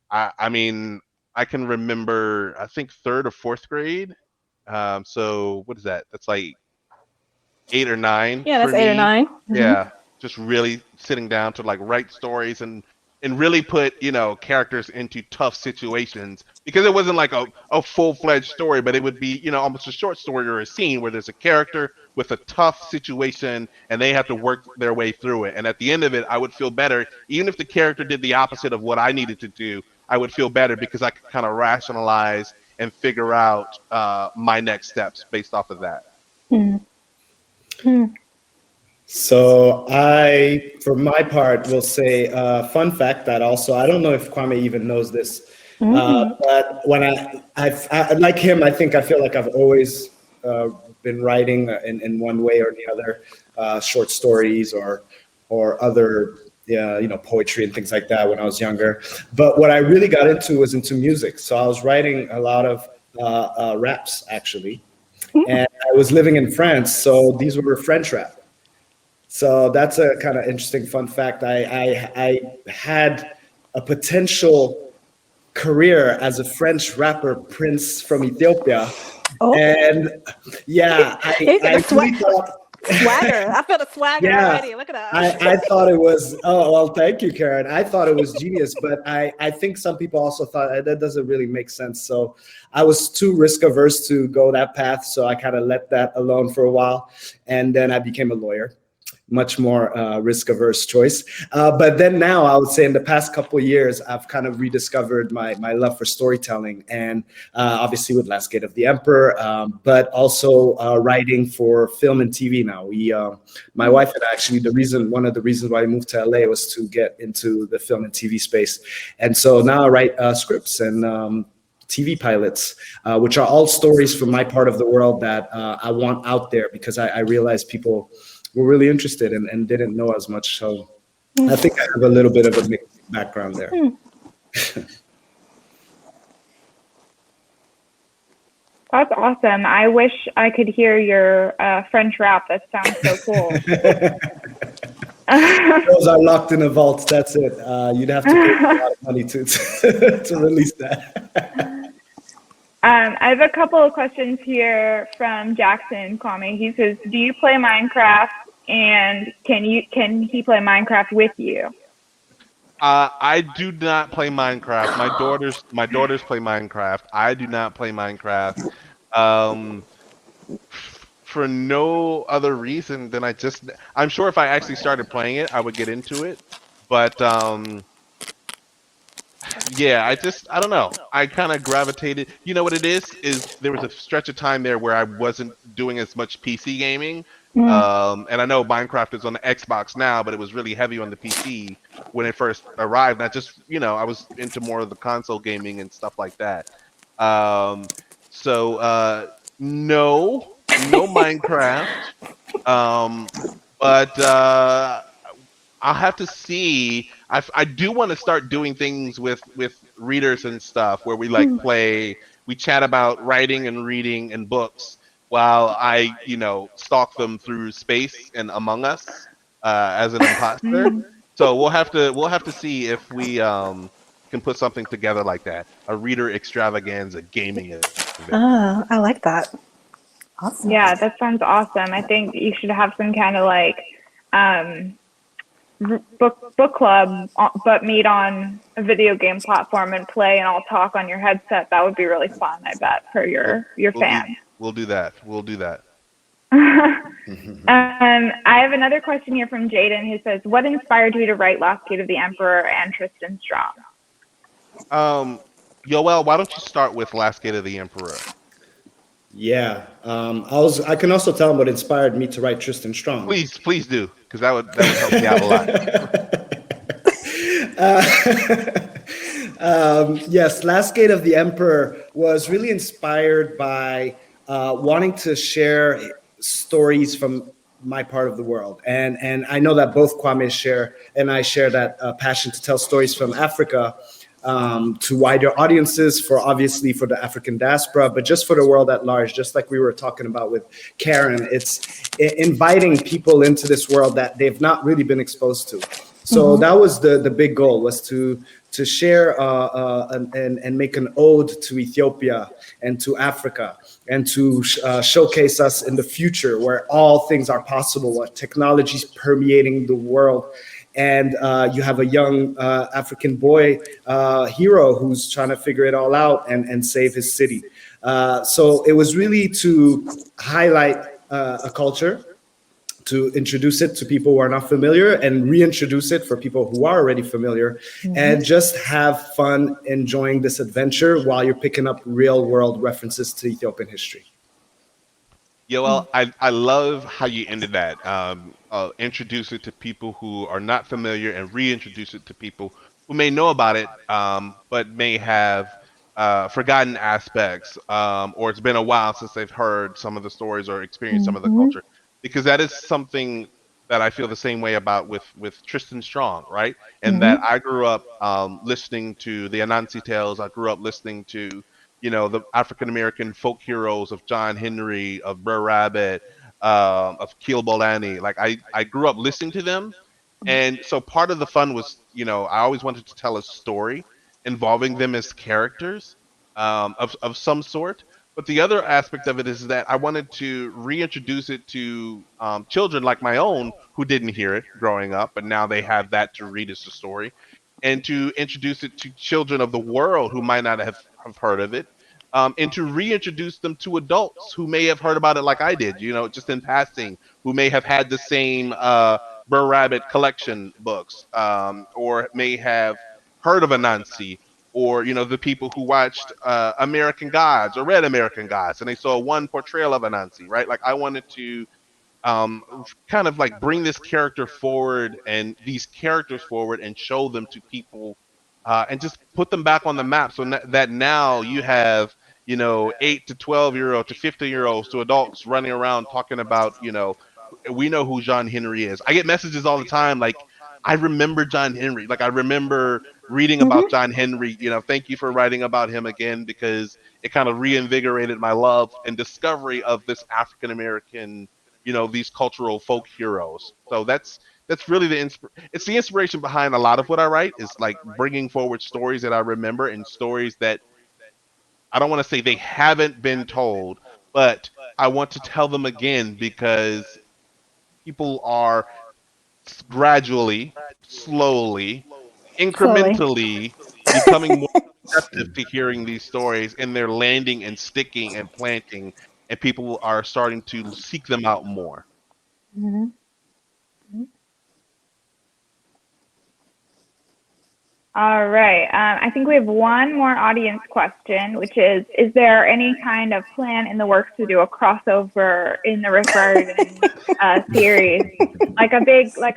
I can remember, I think 3rd or 4th grade. So what is that? That's like 8 or 9. Yeah, that's 8 or 9. Mm-hmm. Yeah, just really sitting down to write stories and really put, characters into tough situations, because it wasn't like a full-fledged story, but it would be, almost a short story or a scene where there's a character with a tough situation and they have to work their way through it. And at the end of it, I would feel better. Even if the character did the opposite of what I needed to do, I would feel better because I could kind of rationalize and figure out my next steps based off of that. Mm-hmm. So I, for my part, will say fun fact that also, I don't know if Kwame even knows this, but when I like him, I feel like I've always been writing in one way or the other, short stories or or other poetry and things like that when I was younger. But what I really got into was into music. So I was writing a lot of raps actually, and I was living in France, so these were French rap. So that's a kind of interesting fun fact. I had a potential career as a French rapper, Prince from Ethiopia, and yeah, I really thought. Swagger. I feel the swagger already. Look at that. I thought it was, oh, well, thank you, Karen. I thought it was genius, but I think some people also thought that doesn't really make sense. So I was too risk averse to go that path. So I kind of let that alone for a while. And then I became a lawyer. Much more risk averse choice. But then now I would say in the past couple of years, I've kind of rediscovered my love for storytelling, and obviously with Last Gate of the Emperor, but also writing for film and TV now. My wife and actually one of the reasons why I moved to LA was to get into the film and TV space. And so now I write scripts and TV pilots, which are all stories from my part of the world that I want out there, because I realize people were really interested and didn't know as much. So I think I have a little bit of a mixed background there. That's awesome. I wish I could hear your French rap. That sounds so cool. Those are locked in a vault. That's it. You'd have to pay a lot of money to release that. I have a couple of questions here from Jackson Kwame. He says, do you play Minecraft, and can he play Minecraft with you? I do not play Minecraft. My daughters play Minecraft. I do not play Minecraft. For no other reason than I'm sure if I actually started playing it, I would get into it. But yeah, I don't know. I kind of gravitated. You know what it is there was a stretch of time there where I wasn't doing as much PC gaming. And I know Minecraft is on the Xbox now, but it was really heavy on the PC when it first arrived. And I was into more of the console gaming and stuff like that. So no Minecraft. But I'll have to see. I do want to start doing things with readers and stuff where we we chat about writing and reading and books while I, stalk them through space and Among Us as an imposter. So we'll have to see if we can put something together like that. A reader extravaganza gaming event. I like that. Awesome. Yeah, that sounds awesome. I think you should have some kind of book club, but meet on a video game platform and play and all talk on your headset. That would be really fun, I bet, for your fans. We'll do that. I have another question here from Jaden, who says, what inspired you to write Last Gate of the Emperor and Tristan Strong? Yoel, why don't you start with Last Gate of the Emperor? Yeah, I can also tell him what inspired me to write Tristan Strong. Please do, because that would help me out a lot. Yes, Last Gate of the Emperor was really inspired by wanting to share stories from my part of the world, and I know that both Kwame and I share that passion to tell stories from Africa. To wider audiences, obviously for the African diaspora, but just for the world at large, just like we were talking about with Karen, it's inviting people into this world that they've not really been exposed to. So that was the big goal, was to share and make an ode to Ethiopia and to Africa, and to showcase us in the future where all things are possible, where technology is permeating the world. And you have a young African boy hero who's trying to figure it all out and save his city. So it was really to highlight a culture, to introduce it to people who are not familiar, and reintroduce it for people who are already familiar, and just have fun enjoying this adventure while you're picking up real world references to Ethiopian history. Yoel, I love how you ended that. Introduce it to people who are not familiar and reintroduce it to people who may know about it, but may have forgotten aspects, or it's been a while since they've heard some of the stories or experienced some of the culture. Because that is something that I feel the same way about with Tristan Strong, right? And that I grew up listening to the Anansi tales. I grew up listening to, the African American folk heroes of John Henry, of Brer Rabbit, of Keel Bolani. Like I grew up listening to them, and so part of the fun was, I always wanted to tell a story involving them as characters of some sort. But the other aspect of it is that I wanted to reintroduce it to children like my own who didn't hear it growing up, but now they have that to read as a story, and to introduce it to children of the world who might not have heard of it, and to reintroduce them to adults who may have heard about it like I did, just in passing, who may have had the same Burr Rabbit collection books, or may have heard of Anansi, or the people who watched American Gods or read American Gods, and they saw one portrayal of Anansi, right? Like I wanted to kind of like bring this character forward and these characters forward and show them to people, and just put them back on the map, so that now you have 8 to 12-year-old to 50-year-olds to adults running around talking about, we know who John Henry is. I get messages all the time like, I remember John Henry. Like I remember reading about John Henry. Thank you for writing about him again, because it kind of reinvigorated my love and discovery of this African American, these cultural folk heroes. So that's really it's the inspiration behind a lot of what I write, is like bringing forward stories that I remember, and stories that I don't want to say they haven't been told, but I want to tell them again, because people are gradually, slowly, incrementally becoming more receptive to hearing these stories, and they're landing and sticking and planting, and people are starting to seek them out more. All right. I think we have one more audience question, which is there any kind of plan in the works to do a crossover in the Rick Riordan series, like a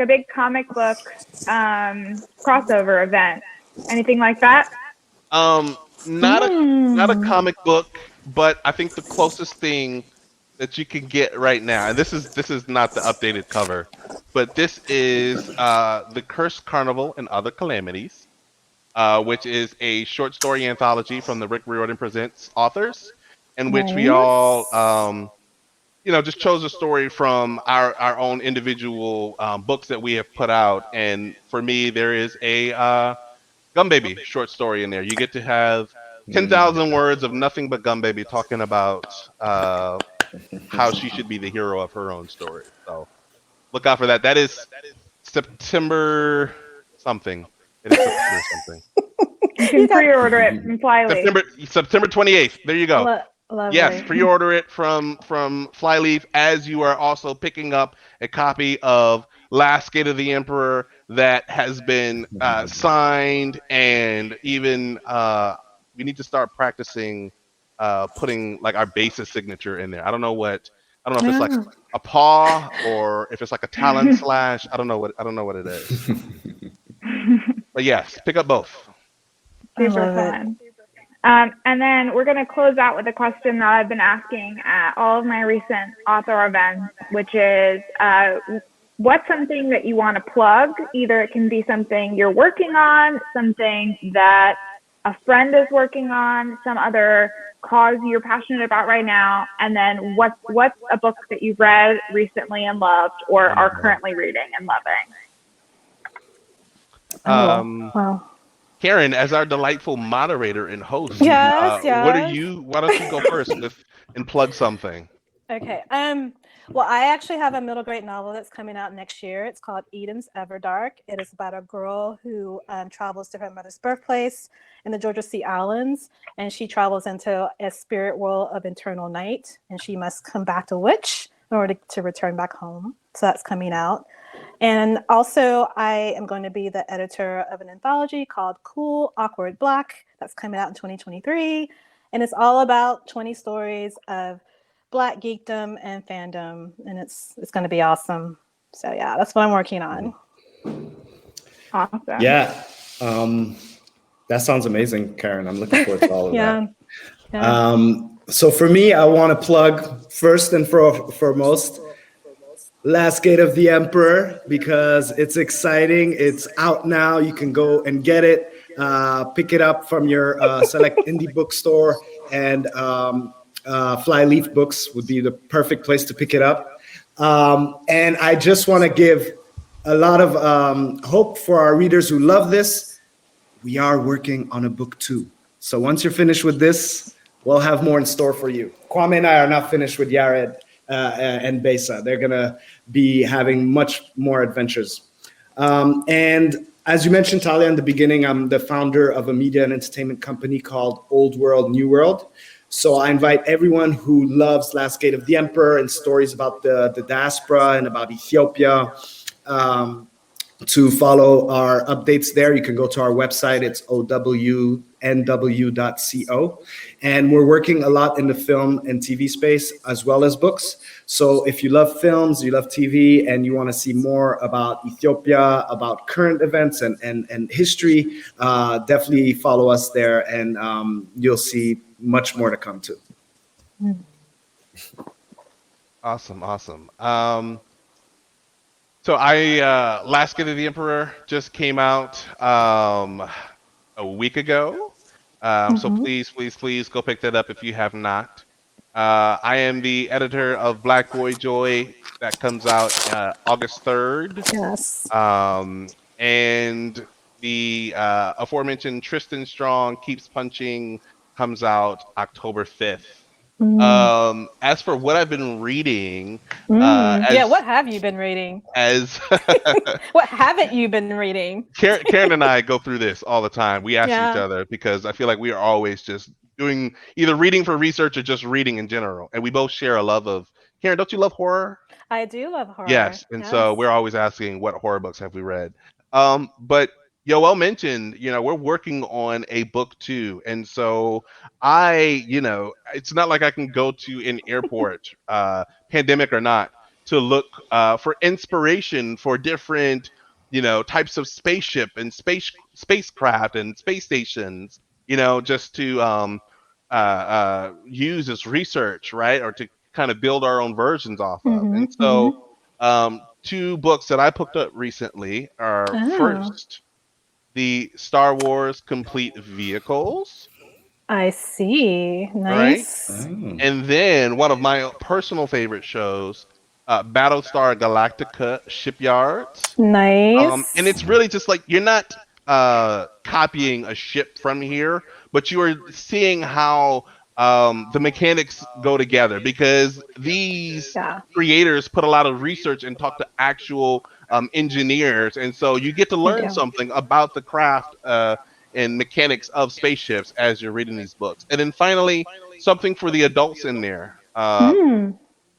big comic book crossover event, anything like that? Not a comic book, but I think the closest thing that you can get right now, and this is not the updated cover, but this is The Cursed Carnival and Other Calamities, which is a short story anthology from the Rick Riordan Presents authors, in which we all, just chose a story from our own individual books that we have put out. And for me, there is a Gum Baby short story in there. You get to have 10,000 words of nothing but Gum Baby talking about how she should be the hero of her own story. So look out for that. That is September something. It is September something. You can pre-order it from Flyleaf. September 28th. There you go. Yes, Lovely. pre-order it from Flyleaf, as you are also picking up a copy of Last Gate of the Emperor that has been signed, and even we need to start practicing putting like our basis signature in there. I don't know if it's like a paw or if it's like a talon slash. I don't know what it is. But yes, pick up both. Super fun. And then we're going to close out with a question that I've been asking at all of my recent author events, which is what's something that you want to plug? Either it can be something you're working on, something that a friend is working on, some other cause you're passionate about right now, and then what's a book that you've read recently and loved, or are currently reading and loving. Wow. Karen, as our delightful moderator and host, yes. Why don't you go first and plug something? Okay. Well, I actually have a middle grade novel that's coming out next year. It's called Eden's Everdark. It is about a girl who travels to her mother's birthplace in the Georgia Sea Islands, and she travels into a spirit world of eternal night, and she must combat a witch in order to return back home. So that's coming out. And also, I am going to be the editor of an anthology called Cool, Awkward, Black. That's coming out in 2023. And it's all about 20 stories of Black geekdom and fandom. And it's going to be awesome. So yeah, that's what I'm working on. Awesome. Yeah. That sounds amazing, Karen. I'm looking forward to all of that. Yeah. So for me, I want to plug first and foremost Last Gate of the Emperor, because it's exciting. It's out now. You can go and get it. Pick it up from your select indie bookstore, and Flyleaf Books would be the perfect place to pick it up. And I just want to give a lot of hope for our readers who love this. We are working on a book 2. So once you're finished with this, we'll have more in store for you. Kwame and I are not finished with Yared and Besa. They're going to be having much more adventures. And as you mentioned, Talia, in the beginning, I'm the founder of a media and entertainment company called Old World, New World. So I invite everyone who loves Last Gate of the Emperor and stories about the diaspora and about Ethiopia to follow our updates there. You can go to our website. It's ownw.co. And we're working a lot in the film and TV space as well as books. So if you love films, you love TV, and you want to see more about Ethiopia, about current events and history, definitely follow us there, and you'll see much more to come too. Awesome. So Last Gate of the Emperor just came out a week ago. So please go pick that up if you have not. I am the editor of Black Boy Joy. That comes out August 3rd. Yes. And the aforementioned Tristan Strong Keeps Punching comes out October 5th. As for what I've been reading, what have you been reading? What haven't you been reading? Karen and I go through this all the time. We ask each other because I feel like we are always just doing either reading for research or just reading in general. And we both share a love of, Karen, don't you love horror? I do love horror. Yes. And so we're always asking what horror books have we read. But Yoel mentioned, we're working on a book 2. And so it's not like I can go to an airport, pandemic or not, to look for inspiration for different, types of spaceship and spacecraft and space stations, just to use as research, right? Or to kind of build our own versions off of. And so 2 books that I picked up recently are first, the Star Wars Complete Vehicles. I see. Nice. Right? And then one of my personal favorite shows, Battlestar Galactica Shipyards. Nice. And it's really just like, you're not copying a ship from here, but you are seeing how the mechanics go together, because these creators put a lot of research and talk to actual engineers, and so you get to learn something about the craft and mechanics of spaceships as you're reading these books. And then finally, something for the adults in there,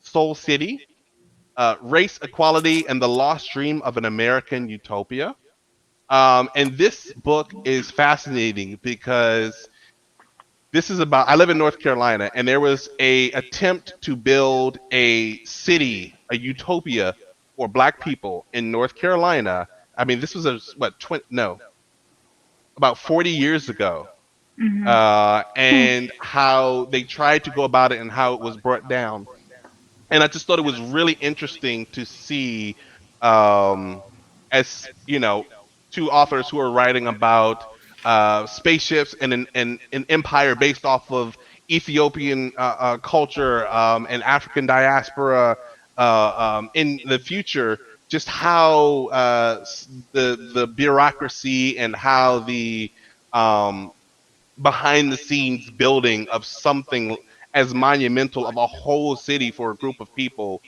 Soul City, Race Equality and the Lost Dream of an American Utopia. And this book is fascinating because this is about, I live in North Carolina, and there was a attempt to build a city, a utopia for Black people in North Carolina. I mean, this was about 40 years ago. And how they tried to go about it and how it was brought down. And I just thought it was really interesting to see, as 2 authors who are writing about spaceships and an empire based off of Ethiopian culture and African diaspora in the future, just how the bureaucracy and how the behind the scenes building of something as monumental of a whole city for a group of people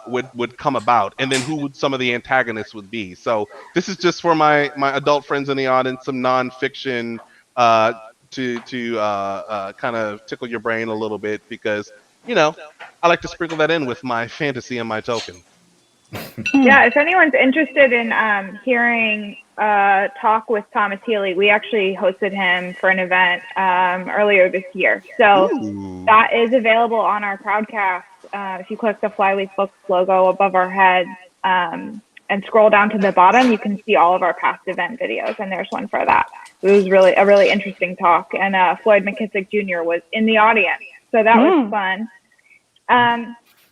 would come about, and then who would some of the antagonists would be. So this is just for my adult friends in the audience, some nonfiction to kind of tickle your brain a little bit, because I like to sprinkle that in with my fantasy and my token. Yeah, if anyone's interested in hearing talk with Thomas Healy, we actually hosted him for an event earlier this year. So that is available on our Crowdcast. If you click the Flyleaf Books logo above our heads and scroll down to the bottom, you can see all of our past event videos, and there's one for that. It was really a really interesting talk, and Floyd McKissick Jr. was in the audience, so that was fun.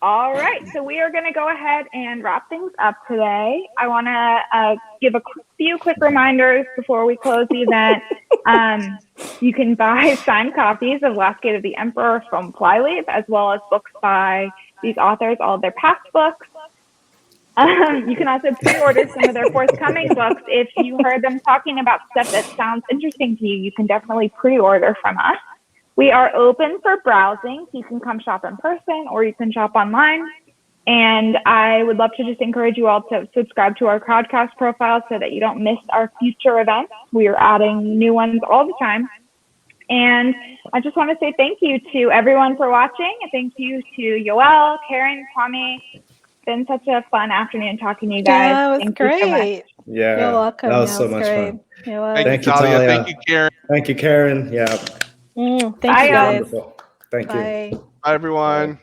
All right, so we are going to go ahead and wrap things up today. I want to give a few quick reminders before we close the event. You can buy signed copies of Last Gate of the Emperor from Flyleaf, as well as books by these authors, all of their past books. You can also pre-order some of their forthcoming books. If you heard them talking about stuff that sounds interesting to you, you can definitely pre-order from us. We are open for browsing, so you can come shop in person or you can shop online. And I would love to just encourage you all to subscribe to our Crowdcast profile so that you don't miss our future events. We are adding new ones all the time. And I just want to say thank you to everyone for watching. Thank you to Yoel, Karen, Kwame. It's been such a fun afternoon talking to you guys. Yeah, it was thank great. you so much. Yeah, You're welcome. that was Yeah, so it was much great. fun. It was. Thank you, Thank you, Talia. Talia. Thank you, Karen. Thank you, Karen. Yeah, Thank Bye, you y'all. guys. wonderful. Thank you. Bye. Bye, everyone.